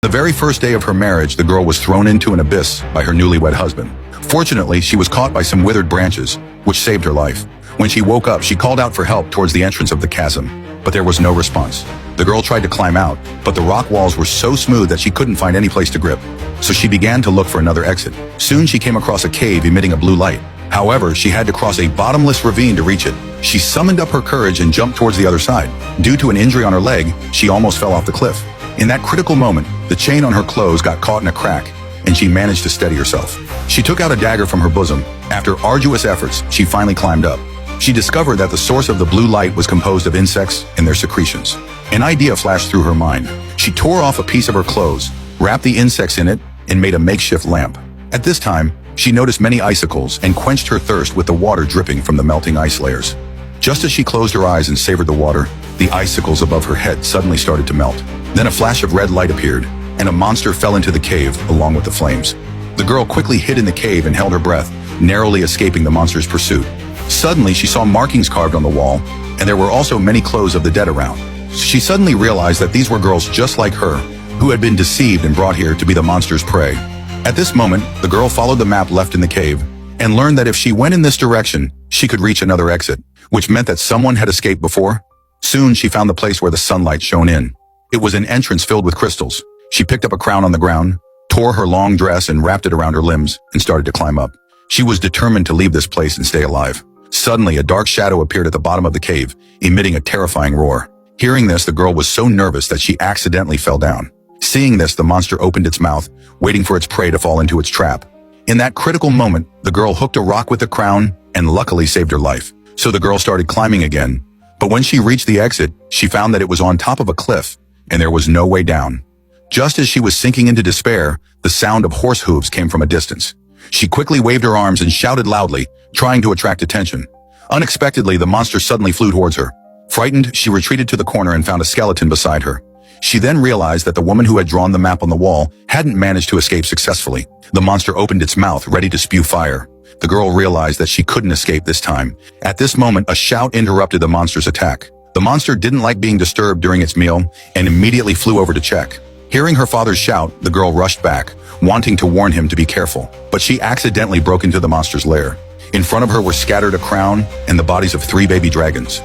The very first day of her marriage, the girl was thrown into an abyss by her newlywed husband. Fortunately, she was caught by some withered branches, which saved her life. When she woke up, she called out for help towards the entrance of the chasm, but there was no response. The girl tried to climb out, but the rock walls were so smooth that she couldn't find any place to grip. So she began to look for another exit. Soon she came across a cave emitting a blue light. However, she had to cross a bottomless ravine to reach it. She summoned up her courage and jumped towards the other side. Due to an injury on her leg, she almost fell off the cliff. In that critical moment, the chain on her clothes got caught in a crack, and she managed to steady herself. She took out a dagger from her bosom. After arduous efforts, she finally climbed up. She discovered that the source of the blue light was composed of insects and their secretions. An idea flashed through her mind. She tore off a piece of her clothes, wrapped the insects in it, and made a makeshift lamp. At this time, she noticed many icicles and quenched her thirst with the water dripping from the melting ice layers. Just as she closed her eyes and savored the water, the icicles above her head suddenly started to melt. Then a flash of red light appeared, and a monster fell into the cave along with the flames. The girl quickly hid in the cave and held her breath, narrowly escaping the monster's pursuit. Suddenly, she saw markings carved on the wall, and there were also many clothes of the dead around. She suddenly realized that these were girls just like her, who had been deceived and brought here to be the monster's prey. At this moment, the girl followed the map left in the cave, and learned that if she went in this direction, she could reach another exit, which meant that someone had escaped before. Soon, she found the place where the sunlight shone in. It was an entrance filled with crystals. She picked up a crown on the ground, tore her long dress and wrapped it around her limbs, and started to climb up. She was determined to leave this place and stay alive. Suddenly, a dark shadow appeared at the bottom of the cave, emitting a terrifying roar. Hearing this, the girl was so nervous that she accidentally fell down. Seeing this, the monster opened its mouth, waiting for its prey to fall into its trap. In that critical moment, the girl hooked a rock with the crown and luckily saved her life. So the girl started climbing again. But when she reached the exit, she found that it was on top of a cliff, and there was no way down. Just as she was sinking into despair, the sound of horse hooves came from a distance. She quickly waved her arms and shouted loudly, trying to attract attention. Unexpectedly, the monster suddenly flew towards her. Frightened, she retreated to the corner and found a skeleton beside her. She then realized that the woman who had drawn the map on the wall hadn't managed to escape successfully. The monster opened its mouth, ready to spew fire. The girl realized that she couldn't escape this time. At this moment, a shout interrupted the monster's attack. The monster didn't like being disturbed during its meal and immediately flew over to check. Hearing her father's shout, the girl rushed back, wanting to warn him to be careful. But she accidentally broke into the monster's lair. In front of her were scattered a crown and the bodies of 3 baby dragons.